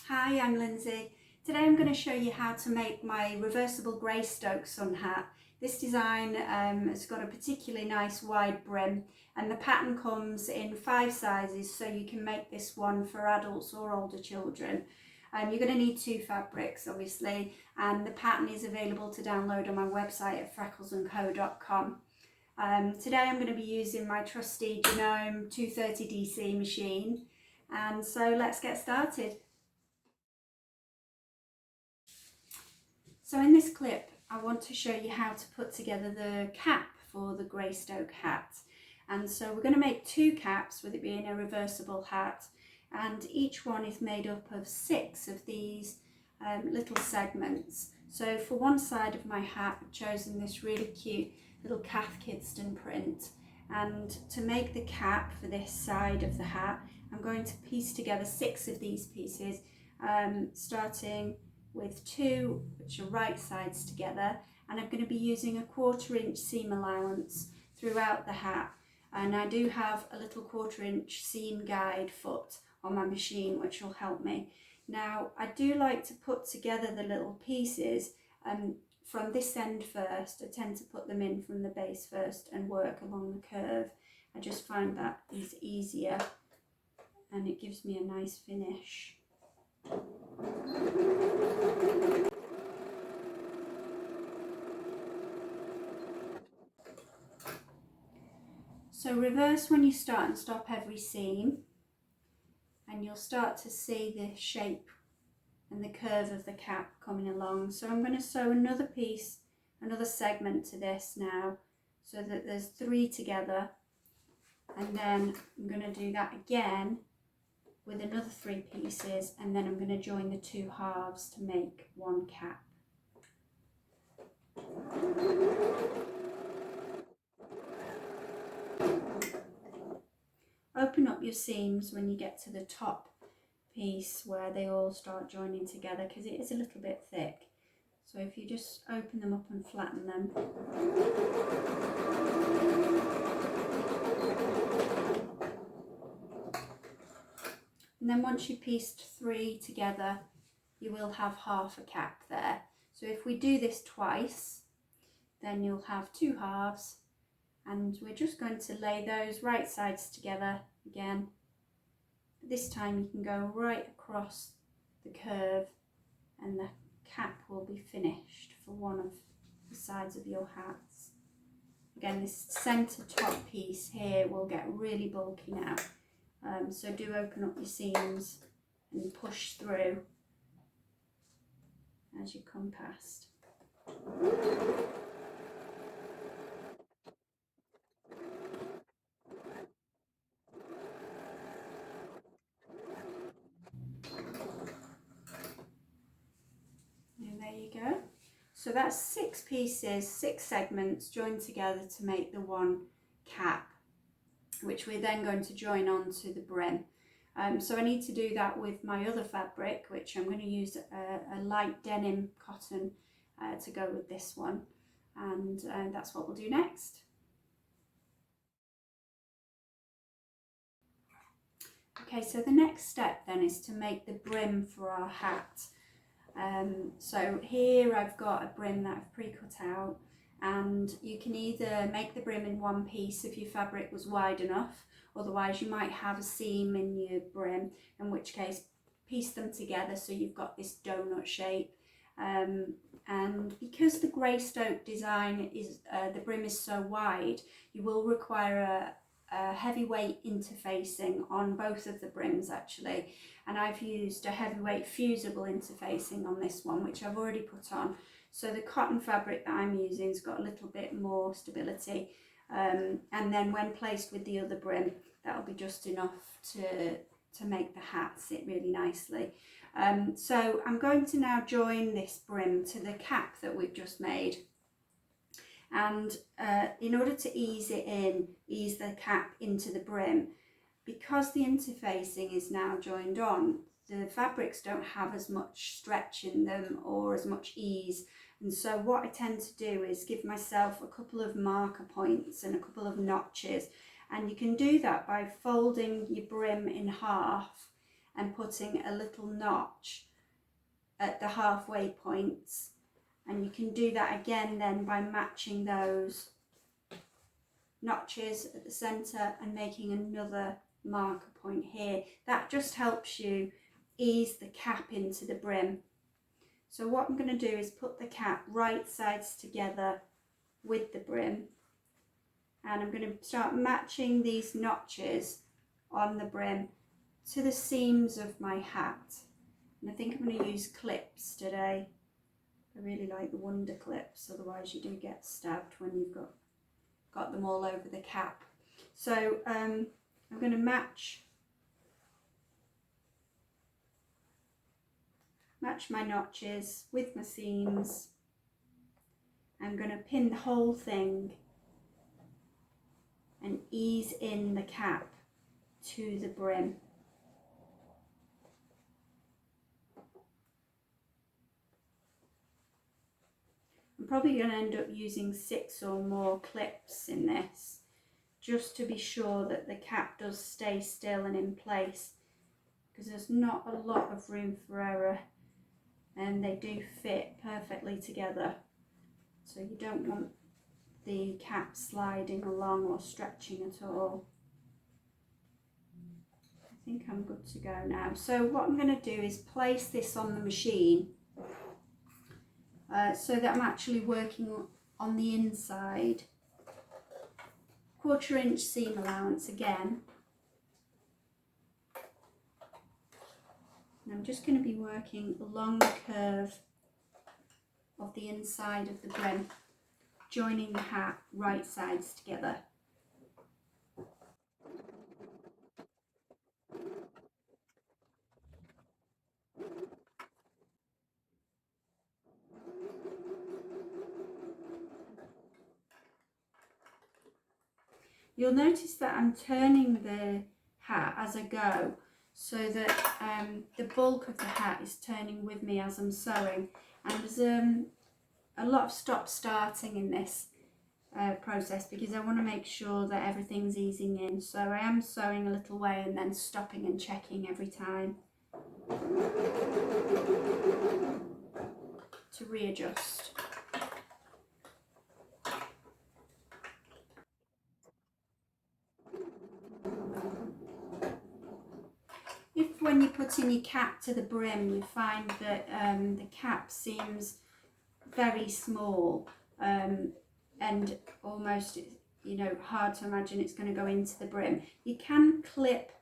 Hi, I'm Lindsay. Today I'm going to show you how to make my reversible Greystoke sun hat. This design has got a particularly nice wide brim, and the pattern comes in 5 sizes, so you can make this one for adults or older children. You're going to need 2 fabrics obviously, and the pattern is available to download on my website at freckles&co.com. Today I'm going to be using my trusty Janome 230 DC machine, and so let's get started. So in this clip I want to show you how to put together the cap for the Greystoke hat. And so we're going to make 2 caps, with it being a reversible hat, and each one is made up of 6 of these little segments. So for one side of my hat I've chosen this really cute little Cath Kidston print, and to make the cap for this side of the hat I'm going to piece together 6 of these pieces, starting with 2 which are right sides together, and I'm going to be using a 1/4 inch seam allowance throughout the hat, and I do have a little 1/4 inch seam guide foot on my machine which will help me. Now I do like to put together the little pieces from this end first. I tend to put them in from the base first and work along the curve. I just find that is easier and it gives me a nice finish. So reverse when you start and stop every seam, and you'll start to see the shape and the curve of the cap coming along. So I'm going to sew another piece, another segment to this now, so that there's 3 together, and then I'm going to do that again with another 3 pieces, and then I'm going to join the 2 halves to make 1 cap. Open up your seams when you get to the top piece where they all start joining together, because it is a little bit thick. So if you just open them up and flatten them. And then once you've pieced 3 together, you will have half a cap there. So if we do this twice, then you'll have 2 halves, and we're just going to lay those right sides together again. This time you can go right across the curve and the cap will be finished for one of the sides of your hats. Again, this centre top piece here will get really bulky now, so do open up your seams and push through as you come past. And there you go. So that's 6 pieces, 6 segments joined together to make the 1 cap, which we're then going to join onto the brim. So I need to do that with my other fabric, which I'm going to use a light denim cotton to go with this one, and that's what we'll do next. Okay, so the next step then is to make the brim for our hat. So here I've got a brim that I've pre-cut out, and you can either make the brim in one piece if your fabric was wide enough, otherwise you might have a seam in your brim, in which case piece them together so you've got this donut shape. And because the Greystoke design is, the brim is so wide, you will require a heavyweight interfacing on both of the brims actually, and I've used a heavyweight fusible interfacing on this one, which I've already put on. So the cotton fabric that I'm using has got a little bit more stability, and then when placed with the other brim, that'll be just enough to make the hat sit really nicely. So I'm going to now join this brim to the cap that we've just made, and in order to ease the cap into the brim, because the interfacing is now joined on, the fabrics don't have as much stretch in them or as much ease, and so what I tend to do is give myself a couple of marker points and a couple of notches, and you can do that by folding your brim in half and putting a little notch at the halfway points, and you can do that again then by matching those notches at the centre and making another marker point here. That just helps you ease the cap into the brim. So what I'm going to do is put the cap right sides together with the brim, and I'm going to start matching these notches on the brim to the seams of my hat. And I think I'm going to use clips today. I really like the Wonderclips, otherwise you do get stabbed when you've got them all over the cap. So I'm going to match my notches with my seams. I'm going to pin the whole thing and ease in the cap to the brim. I'm probably going to end up using 6 or more clips in this, just to be sure that the cap does stay still and in place, because there's not a lot of room for error and they do fit perfectly together. So you don't want the cap sliding along or stretching at all. I think I'm good to go now. So what I'm going to do is place this on the machine so that I'm actually working on the inside. 1/4 inch seam allowance again. And I'm just going to be working along the curve of the inside of the brim, joining the hat right sides together. You'll notice that I'm turning the hat as I go, so that the bulk of the hat is turning with me as I'm sewing. And there's a lot of stop starting in this process, because I want to make sure that everything's easing in. So I am sewing a little way and then stopping and checking every time to readjust. If when you're putting your cap to the brim you find that the cap seems very small and almost, you know, hard to imagine it's going to go into the brim, you can clip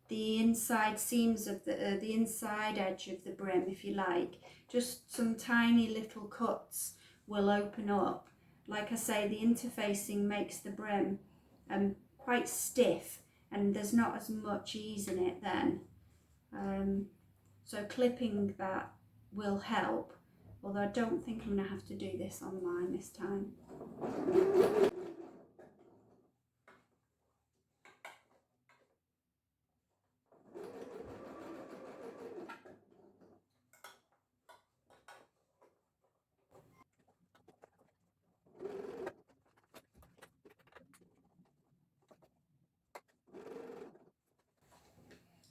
the inside seams of the inside edge of the brim if you like. Just some tiny little cuts will open up. Like I say, the interfacing makes the brim quite stiff, and there's not as much ease in it then. So clipping that will help, although I don't think I'm going to have to do this online this time.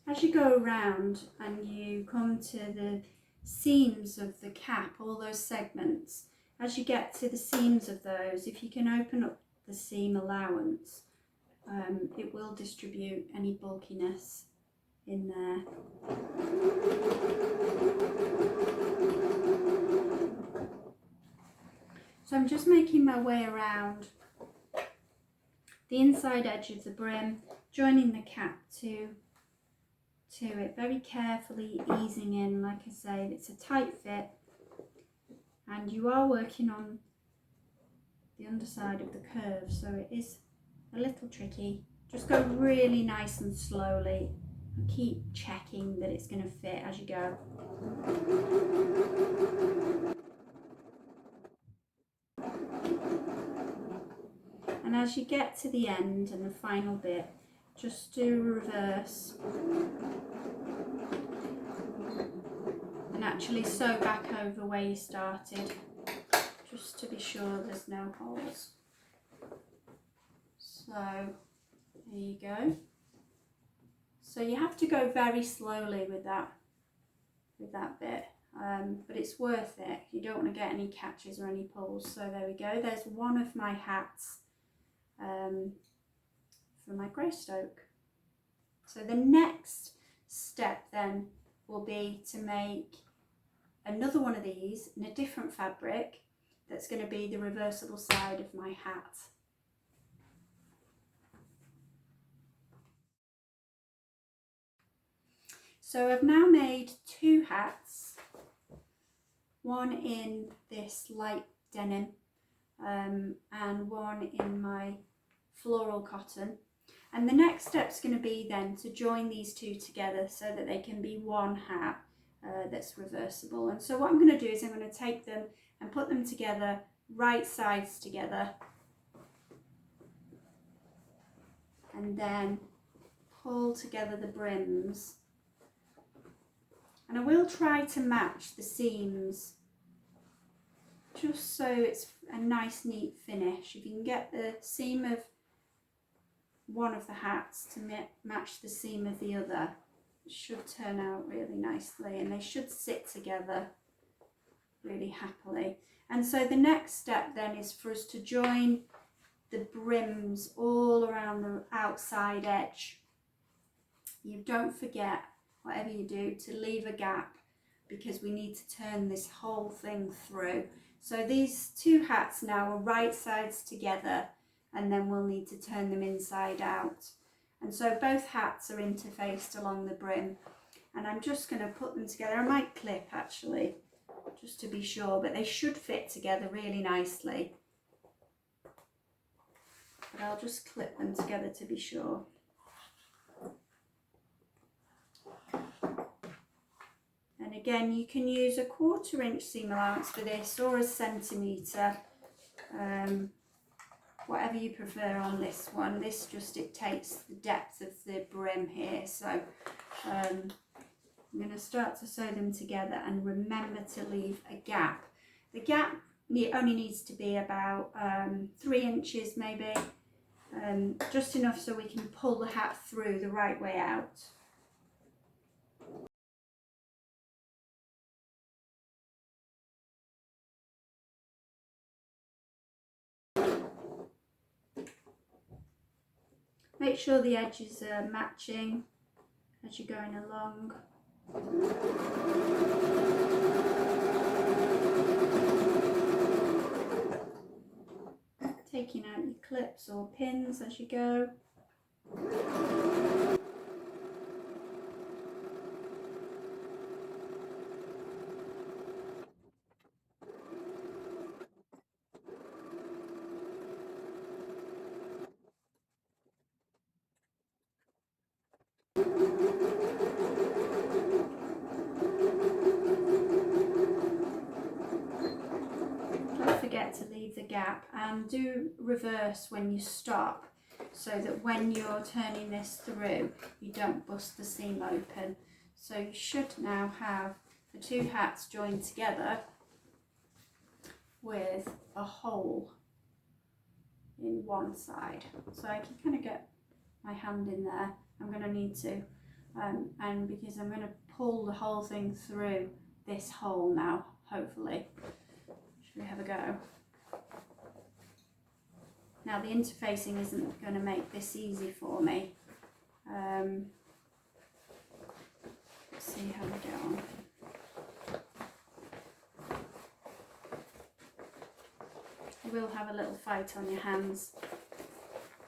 As you go around and you come to the seams of the cap, all those segments, as you get to the seams of those, if you can open up the seam allowance, it will distribute any bulkiness in there. So I'm just making my way around the inside edge of the brim, joining the cap to it, very carefully easing in. Like I say, it's a tight fit and you are working on the underside of the curve, so it is a little tricky. Just go really nice and slowly and keep checking that it's going to fit as you go. And as you get to the end and the final bit, just do a reverse and actually sew back over where you started, just to be sure there's no holes. So there you go. So you have to go very slowly with that bit, but it's worth it. You don't want to get any catches or any pulls. So there we go. There's one of my hats for my Greystoke. So the next step then will be to make another one of these in a different fabric that's going to be the reversible side of my hat. So I've now made two hats, one in this light denim and one in my floral cotton. And the next step's going to be then to join these two together so that they can be one hat that's reversible. And so what I'm going to do is I'm going to take them and put them together, right sides together, and then pull together the brims. And I will try to match the seams just so it's a nice neat finish. If you can get the seam of one of the hats to match the seam of the other, it should turn out really nicely, and they should sit together really happily. And so the next step then is for us to join the brims all around the outside edge. You don't forget, whatever you do, to leave a gap, because we need to turn this whole thing through. So these two hats now are right sides together, and then we'll need to turn them inside out. And so both hats are interfaced along the brim, and I'm just going to put them together. I might clip actually, just to be sure, but they should fit together really nicely. But I'll just clip them together to be sure. And again, you can use a 1/4 inch seam allowance for this, or a centimetre, whatever you prefer on this one. This just dictates the depth of the brim here. So I'm going to start to sew them together, and remember to leave a gap. The gap only needs to be about 3 inches maybe, just enough so we can pull the hat through the right way out. Make sure the edges are matching as you're going along. Taking out your clips or pins as you go. To leave the gap, and do reverse when you stop, so that when you're turning this through you don't bust the seam open. So you should now have the two hats joined together with a hole in one side. So I can kind of get my hand in there. I'm going to need to and because I'm going to pull the whole thing through this hole now, hopefully. Should we have a go? Now the interfacing isn't going to make this easy for me. Let's see how we get on. You will have a little fight on your hands,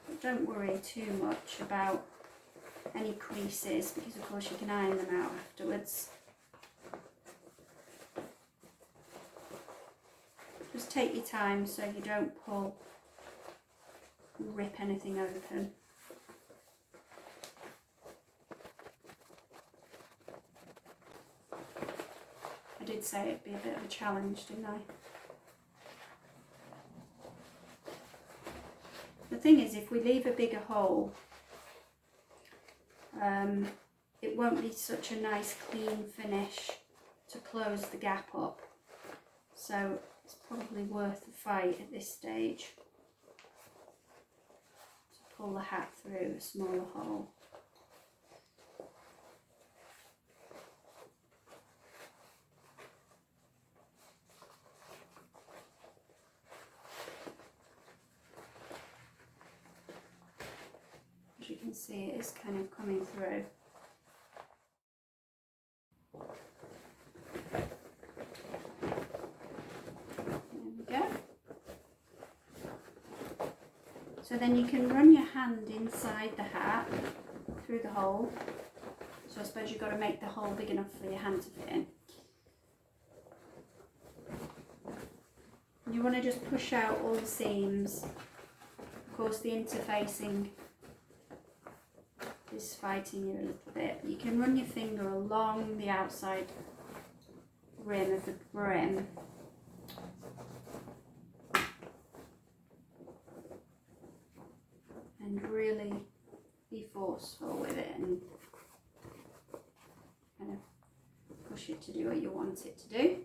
but don't worry too much about any creases, because of course you can iron them out afterwards. Just take your time so you don't rip anything open. I did say it'd be a bit of a challenge, didn't I? The thing is, if we leave a bigger hole, it won't be such a nice clean finish to close the gap up. So it's probably worth the fight at this stage. Pull the hat through a smaller hole. you can see it is kind of coming through. There we go. So then you can run your hand inside the hat through the hole. So I suppose you've got to make the hole big enough for your hand to fit in. You want to just push out all the seams. Of course, the interfacing is fighting you a little bit. You can run your finger along the outside rim of the brim. And really be forceful with it and kind of push it to do what you want it to do.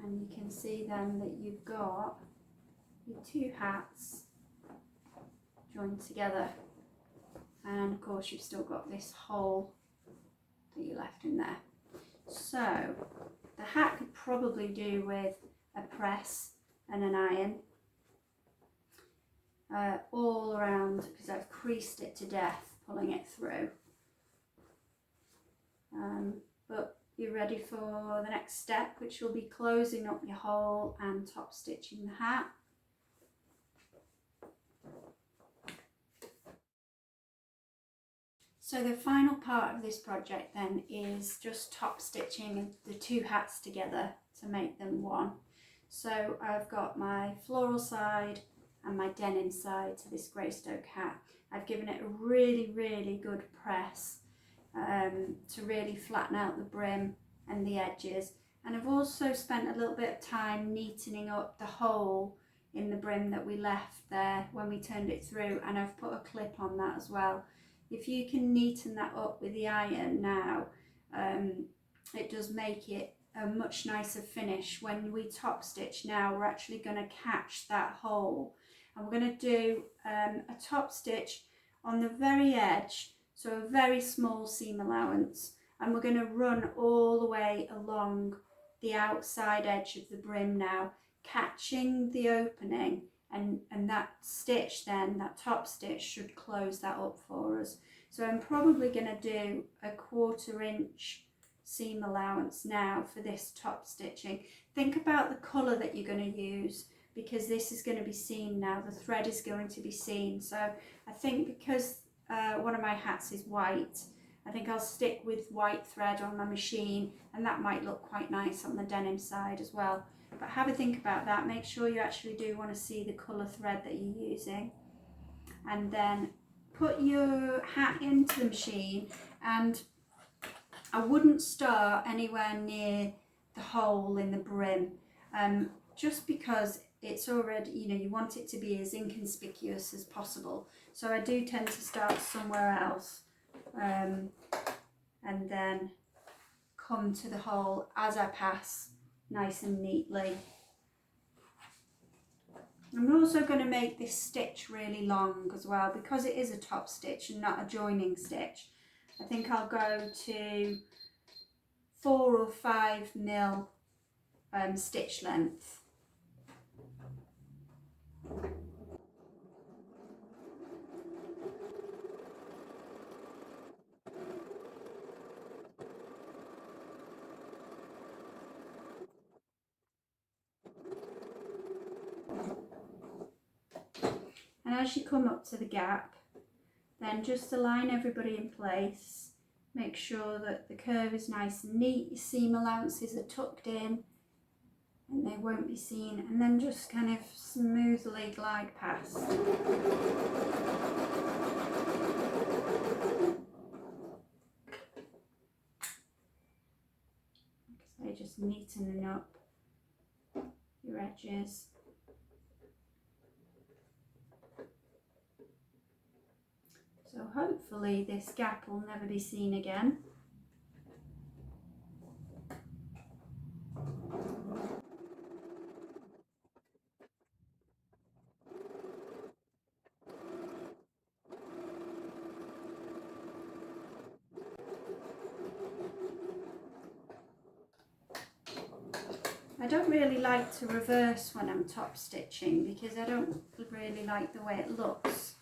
And you can see then that you've got your two hats joined together, and of course you've still got this hole that you left in there. So the hat could probably do with a press and an iron all around, because I've creased it to death pulling it through. But you're ready for the next step, which will be closing up your hole and top stitching the hat. So the final part of this project then is just top stitching the two hats together to make them one. So I've got my floral side and my denim side to this Greystoke hat. I've given it a really good press to really flatten out the brim and the edges, and I've also spent a little bit of time neatening up the hole in the brim that we left there when we turned it through, and I've put a clip on that as well. If you can neaten that up with the iron now, it does make it a much nicer finish. When we top stitch now, we're actually going to catch that hole, and we're going to do a top stitch on the very edge, so a very small seam allowance, and we're going to run all the way along the outside edge of the brim now, catching the opening, and that stitch then, that top stitch, should close that up for us. So I'm probably going to do a 1/4 inch seam allowance now for this top stitching. Think about the colour that you're going to use, because this is going to be seen now, the thread is going to be seen. So I think because one of my hats is white, I think I'll stick with white thread on my machine, and that might look quite nice on the denim side as well. But have a think about that. Make sure you actually do want to see the colour thread that you're using. And then put your hat into the machine, and I wouldn't start anywhere near the hole in the brim, just because it's already, you know, you want it to be as inconspicuous as possible. So I do tend to start somewhere else, and then come to the hole as I pass, nice and neatly. I'm also going to make this stitch really long as well, because it is a top stitch and not a joining stitch. I think I'll go to 4 or 5 mil stitch length. And as you come up to the gap, then just align everybody in place. Make sure that the curve is nice and neat, your seam allowances are tucked in and they won't be seen, and then just kind of smoothly glide past. Like I say, just neatening up your edges. So hopefully this gap will never be seen again. I don't really like to reverse when I'm top stitching, because I don't really like the way it looks.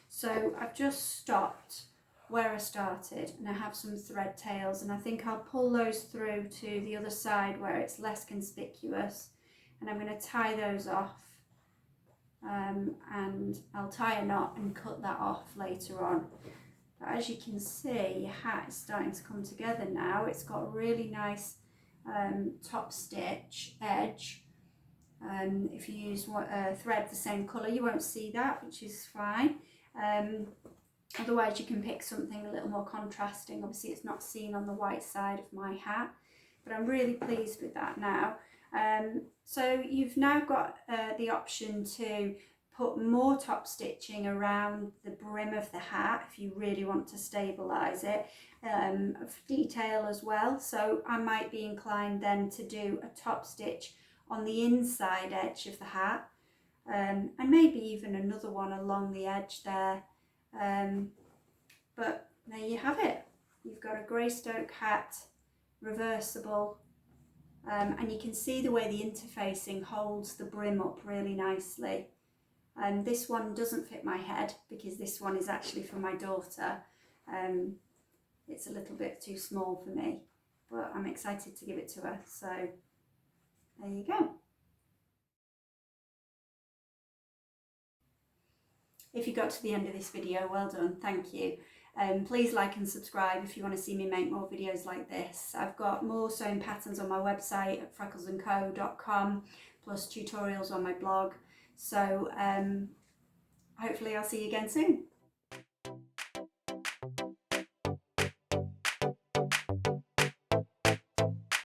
So I've just stopped where I started, and I have some thread tails, and I think I'll pull those through to the other side where it's less conspicuous, and I'm going to tie those off, and I'll tie a knot and cut that off later on. But as you can see, your hat is starting to come together now. It's got a really nice top stitch edge. If you use thread the same colour, you won't see that, which is fine. Otherwise you can pick something a little more contrasting. Obviously it's not seen on the white side of my hat, but I'm really pleased with that now. So you've now got the option to put more top stitching around the brim of the hat if you really want to stabilise it, of detail as well. So I might be inclined then to do a top stitch on the inside edge of the hat, and maybe even another one along the edge there. But there you have it. You've got a Greystoke hat, reversible, and you can see the way the interfacing holds the brim up really nicely. And this one doesn't fit my head because this one is actually for my daughter. It's a little bit too small for me, but I'm excited to give it to her. So there you go. If you got to the end of this video, well done, thank you. Please like and subscribe if you want to see me make more videos like this. I've got more sewing patterns on my website at frecklesandco.com, plus tutorials on my blog. So hopefully I'll see you again soon.